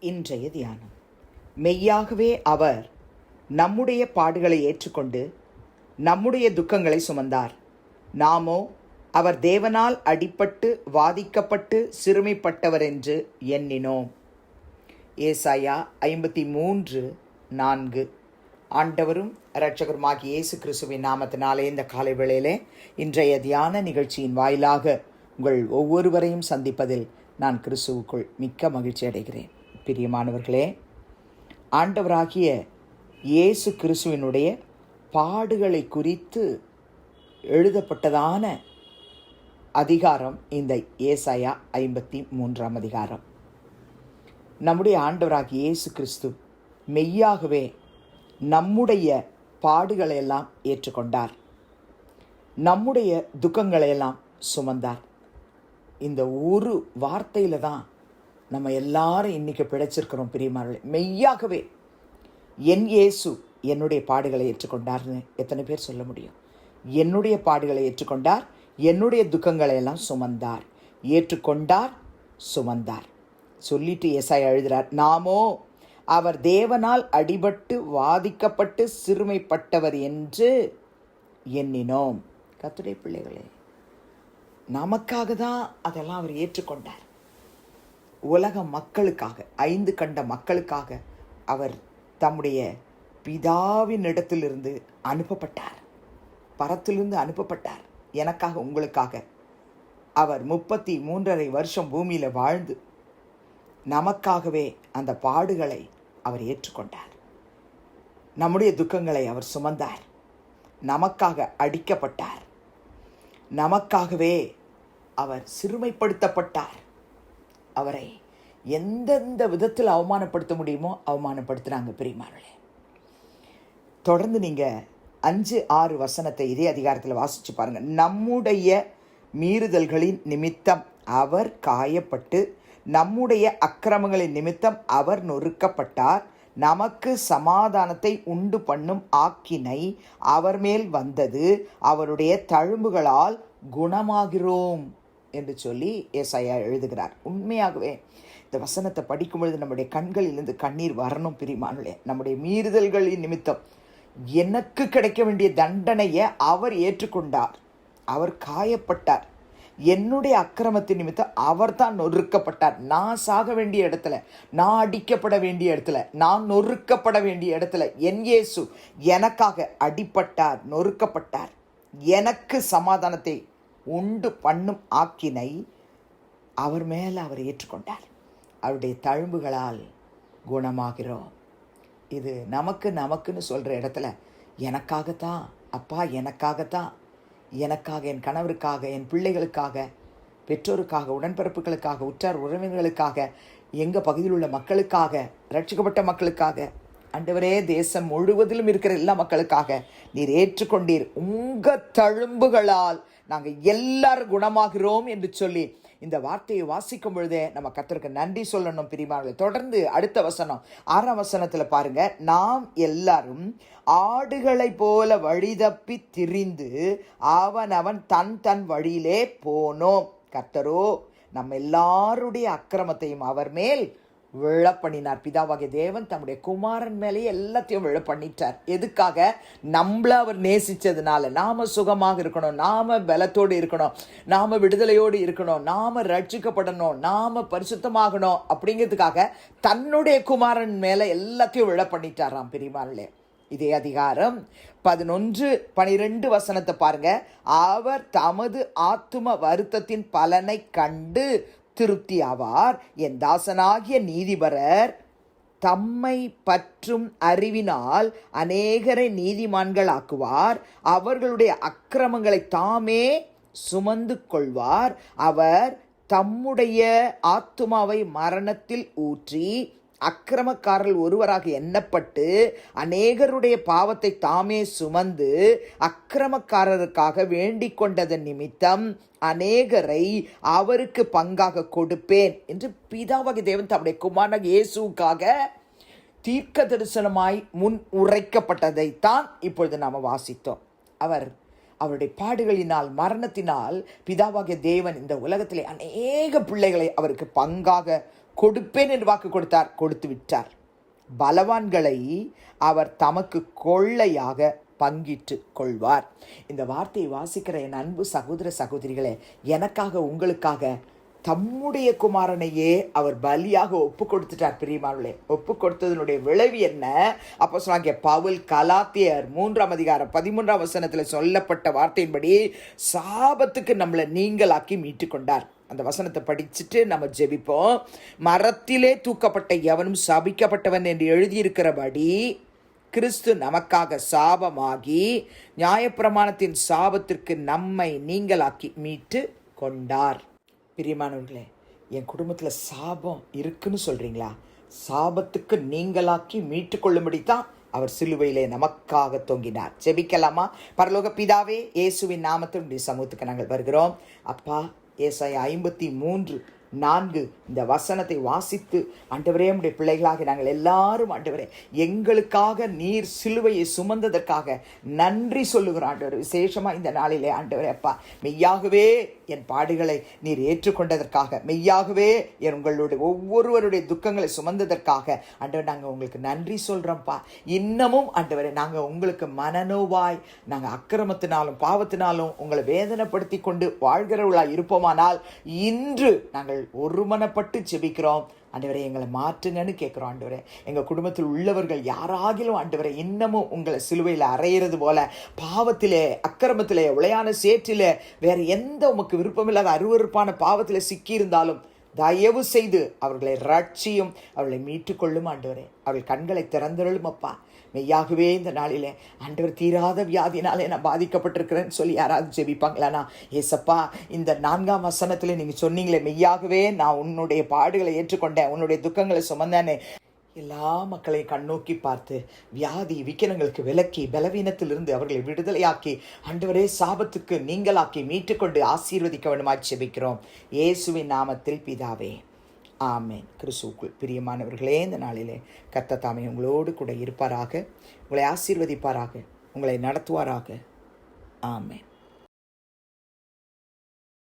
இன்றைய தியானம். மெய்யாகவே அவர் நம்முடைய பாடுகளை ஏற்றுக்கொண்டு நம்முடைய துக்கங்களை சுமந்தார். நாமோ அவர் தேவனால் அடிபட்டு வாதிக்கப்பட்டு சிறுமைப்பட்டவர் என்று எண்ணினோம். ஏசாயா 53:4. ஆண்டவரும் இரட்சகருமாகிய இயேசு கிறிஸ்துவின் நாமத்தினாலே இந்த காலை வேளையிலே இன்றைய தியான நிகழ்ச்சியின் வாயிலாக உங்கள் ஒவ்வொருவரையும் சந்திப்பதில் நான் கிறிஸ்துவுக்குள் மிக்க மகிழ்ச்சி அடைகிறேன். பிரியமானவர்களே, ஆண்டவராகிய இயேசு கிறிஸ்துவினுடைய பாடுகளை குறித்து எழுதப்பட்டதான அதிகாரம் இந்த ஏசாயா 53 அதிகாரம். நம்முடைய ஆண்டவராகிய இயேசு கிறிஸ்து மெய்யாகவே நம்முடைய பாடுகளையெல்லாம் ஏற்றுக்கொண்டார், நம்முடைய துக்கங்களையெல்லாம் சுமந்தார். இந்த ஒரு வார்த்தையில் தான் நம்ம எல்லாரும் இன்னைக்கு பிழைச்சிருக்கிறோம். பிரியமானவர்களே, மெய்யாகவே என் இயேசு என்னுடைய பாடுகளை ஏற்றுக்கொண்டார்னு எத்தனை பேர் சொல்ல முடியும்? என்னுடைய பாடுகளை ஏற்றுக்கொண்டார், என்னுடைய துக்கங்களை எல்லாம் சுமந்தார். ஏற்றுக்கொண்டார், சுமந்தார் சொல்லிட்டு ஏசாயா எழுதுறார், நாமோ அவர் தேவனால் அடிபட்டு வாதிக்கப்பட்டு சிறுமைப்பட்டவர் என்று எண்ணினோம். கர்த்தருடைய பிள்ளைகளே, நமக்காக தான் அதெல்லாம் அவர் ஏற்றுக்கொண்டார். உலக மக்களுக்காக, 5 கண்ட மக்களுக்காக அவர் தம்முடைய பிதாவின் இடத்திலிருந்து அனுப்பப்பட்டார், பரத்திலிருந்து அனுப்பப்பட்டார். எனக்காக, உங்களுக்காக அவர் 33.5 வருஷம் பூமியில் வாழ்ந்து நமக்காகவே அந்த பாடுகளை அவர் ஏற்றுக்கொண்டார். நம்முடைய துக்கங்களை அவர் சுமந்தார், நமக்காக அடிக்கப்பட்டார், நமக்காகவே அவர் சிறுமைப்படுத்தப்பட்டார். அவரை எந்தெந்த விதத்தில் அவமானப்படுத்த முடியுமோ அவமானப்படுத்தினாங்க. பிரியமானவர்களே, தொடர்ந்து நீங்கள் 5-6 வசனத்தை இதே அதிகாரத்தில் வாசித்து பாருங்கள். நம்முடைய மீறுதல்களின் நிமித்தம் அவர் காயப்பட்டு நம்முடைய அக்கிரமங்களின் நிமித்தம் அவர் நொறுக்கப்பட்டார். நமக்கு சமாதானத்தை உண்டு பண்ணும் ஆக்கினை அவர் மேல் வந்தது, அவருடைய தழும்புகளால் குணமாகிறோம் என்று சொல்லி ஏசாயா எழுதுகிறார். உண்மையாகவே இந்த வசனத்தை படிக்கும் பொழுது நம்முடைய கண்களிலிருந்து கண்ணீர் வரணும். பிரியமானவர்களே, நம்முடைய மீறுதல்களின் நிமித்தம் எனக்கு கிடைக்க வேண்டிய தண்டனையை அவர் ஏற்றுக்கொண்டார், அவர் காயப்பட்டார். என்னுடைய அக்கிரமத்தின் நிமித்தம் அவர் தான் நொறுக்கப்பட்டார். நான் சாக வேண்டிய இடத்துல, நான் அடிக்கப்பட வேண்டிய இடத்துல, நான் நொறுக்கப்பட வேண்டிய இடத்துல என் இயேசு எனக்காக அடிபட்டார், நொறுக்கப்பட்டார். எனக்கு சமாதானத்தை உண்டு பண்ணும் ஆக்கினை அவர் மேலே அவர் ஏற்றுக்கொண்டார். அவருடைய தழும்புகளால் குணமாகிறோம். இது நமக்குன்னு சொல்கிற இடத்துல எனக்காகத்தான் அப்பா, எனக்காகத்தான், எனக்காக, என் கணவருக்காக, என் பிள்ளைகளுக்காக, பெற்றோருக்காக, உடன்பிறப்புகளுக்காக, உற்றார் உறவினர்களுக்காக, எங்கள் பகுதியில் உள்ள மக்களுக்காக, ரட்சிக்கப்பட்ட மக்களுக்காக, ஆண்டவரே தேசம் முழுவதிலும் இருக்கிற எல்லா மக்களுக்காக நீர் ஏற்றுக்கொண்டீர். உங்கள் தழும்புகளால் நாங்கள் எல்லாரும் குணமாகிறோம் என்று சொல்லி இந்த வார்த்தையை வாசிக்கும் பொழுதே நம்ம கர்த்தருக்கு நன்றி சொல்லணும். பிரியமானவர்களே, தொடர்ந்து அடுத்த வசனம் 6ஆம் வசனத்தில் பாருங்க. நாம் எல்லாரும் ஆடுகளை போல வழி தப்பி திரிந்து அவன் தன் வழியிலே போனோம். கர்த்தரோ நம்ம எல்லாருடைய அக்கிரமத்தையும் அவர் மேல் விழப்பண்ணினார். பிதாவாகிய தேவன் தம்முடைய குமாரன் மேலேயே எல்லாத்தையும் விழப்பண்ணிட்டார். எதுக்காக? நம்மள அவர் நேசிச்சதுனால. நாம சுகமாக இருக்கணும், நாம பலத்தோடு இருக்கணும், நாம விடுதலையோடு இருக்கணும், நாம ரட்சிக்கப்படணும், நாம பரிசுத்தமாகணும் அப்படிங்கிறதுக்காக தன்னுடைய குமாரன் மேல எல்லாத்தையும் விழப்பண்ணிட்டாராம். பிரியமானவர்களே, இதே அதிகாரம் 11-12 வசனத்தை பாருங்க. அவர் தமது ஆத்தும வருத்தத்தின் பலனை கண்டு திருப்தி ஆவார். என் தாசனாகிய நீதிபரர் தம்மை பற்றும் அறிவினால் அநேகரை நீதிமான்கள் ஆக்குவார். அவர்களுடைய அக்கிரமங்களை தாமே சுமந்து கொள்வார். அவர் தம்முடைய ஆத்துமாவை மரணத்தில் ஊற்றி அக்கிரமக்காரர்கள் ஒருவராக எண்ணப்பட்டு அநேகருடைய பாவத்தை தாமே சுமந்து அக்கிரமக்காரருக்காக வேண்டிக் கொண்டதன் நிமித்தம் அநேகரை அவருக்கு பங்காக கொடுப்பேன் என்று பிதாவாகிய தேவன் தம்முடைய குமாரனாகிய இயேசுவுக்காக தீர்க்க தரிசனமாய் முன் உரைக்கப்பட்டதைத்தான் இப்பொழுது நாம் வாசித்தோம். அவருடைய பாடுகளினால், மரணத்தினால் பிதாவாகிய தேவன் இந்த உலகத்திலே அநேக பிள்ளைகளை அவருக்கு பங்காக கொடுப்பேன் என்று வாக்கு கொடுத்தார், கொடுத்து விட்டார். பலவான்களை அவர் தமக்கு கொள்ளையாக பங்கிட்டு கொள்வார். இந்த வார்த்தையை வாசிக்கிற என் அன்பு சகோதர சகோதரிகளே, எனக்காக உங்களுக்காக தம்முடைய குமாரனையே அவர் பலியாக ஒப்பு கொடுத்துட்டார். பிரியமானவர்களே, ஒப்பு கொடுத்ததனுடைய விளைவு என்ன? அப்போஸ்தலனாகிய பவுல் கலாத்தியர் 3:13 சொல்லப்பட்ட வார்த்தையின்படி சாபத்துக்கு நம்மளை நீங்களாக்கி மீட்டு கொண்டார். அந்த வசனத்தை படிச்சுட்டு நம்ம ஜெபிப்போம். மரத்திலே தூக்கப்பட்ட எவனும் சபிக்கப்பட்டவன் என்று எழுதியிருக்கிறபடி கிறிஸ்து நமக்காக சாபமாகி நியாயப்பிரமாணத்தின் சாபத்திற்கு நம்மை நீங்களாக்கி மீட்டு கொண்டார். பிரியமானவர்களே, என் குடும்பத்தில் சாபம் இருக்குன்னு சொல்கிறீங்களா? சாபத்துக்கு நீங்களாக்கி மீட்டு கொள்ளும்படி தான் அவர் சிலுவையிலே நமக்காக தொங்கினார். ஜெபிக்கலாமா? பரலோக பிதாவே, இயேசுவின் நாமத்தில் சமூகத்துக்கு நாங்கள் வருகிறோம். அப்பா, ஏசாயா 53:4 இந்த வசனத்தை வாசித்து ஆண்டவரே, உம்முடைய பிள்ளைகளாக நாங்கள் எல்லாரும் ஆண்டவரே, எங்களுக்காக நீர் சிலுவையை சுமந்ததற்காக நன்றி சொல்லுகிறோம் ஆண்டவர். விசேஷமாக இந்த நாளிலே ஆண்டவரே அப்பா, மெய்யாகவே என் பாடுகளை நீர் ஏற்றுக்கொண்டதற்காக, மெய்யாகவே உங்களுடைய ஒவ்வொருவருடைய துக்கங்களை சுமந்ததற்காக ஆண்டவர் நாங்கள் உங்களுக்கு நன்றி சொல்கிறோம்ப்பா. இன்னமும் ஆண்டவரே, நாங்கள் உங்களுக்கு மனநோவாய், நாங்கள் அக்கிரமத்தினாலும் பாவத்தினாலும் உங்களை வேதனைப்படுத்தி கொண்டு வாழ்கிறவர்களாக இருப்போமானால் இன்று நாங்கள் ஒருமனப்பட்டு ஜெபிக்கிறோம். ஆண்டவரே, எங்களை மாற்றுங்கன்னு கேட்குறோம். ஆண்டவரே, எங்கள் குடும்பத்தில் உள்ளவர்கள் யாராகிலும் ஆண்டவரே இன்னமும் உங்களை சிலுவையில் அறையிறது போல பாவத்திலே, அக்கிரமத்திலே, உளையான சேற்றிலே, வேறு எந்த உமக்கு விருப்பமில்லாத அருவருப்பான பாவத்திலே சிக்கியிருந்தாலும் தயவு செய்து அவர்களை ரட்சியும், அவர்களை மீட்டுக்கொள்ளும் ஆண்டவரே. அவர்கள் கண்களை திறந்தருளும் அப்பா. மெய்யாகவே இந்த நாளிலே ஆண்டவர், தீராத வியாதினாலே நான் பாதிக்கப்பட்டிருக்கிறேன்னு சொல்லி யாராவது ஜெபிப்பாங்களாண்ணா? ஏசப்பா, இந்த 4ஆம் வசனத்தில் நீங்கள் சொன்னீங்களே, மெய்யாகவே நான் உன்னுடைய பாடுகளை ஏற்றுக்கொண்டேன், உன்னுடைய துக்கங்களை சுமந்தேன்னு எல்லா மக்களையும் கண்ணோக்கி பார்த்து வியாதி விக்கிரங்களுக்கு விலக்கி பலவீனத்திலிருந்து அவர்களை விடுதலையாக்கி ஆண்டவரே சாபத்துக்கு நீங்களாக்கி மீட்டுக்கொண்டு ஆசீர்வதிக்க வேண்டுமாய் ஜெபிக்கிறோம். இயேசுவின் நாமத்தில் பிதாவே, ஆமேன். கிறிஸ்துவுக்குள் பிரியமானவர்களே, இந்த நாளிலே கர்த்தர் தாமே உங்களோடு கூட இருப்பாராக, உங்களை ஆசீர்வதிப்பாராக, உங்களை நடத்துவாராக. ஆமேன்.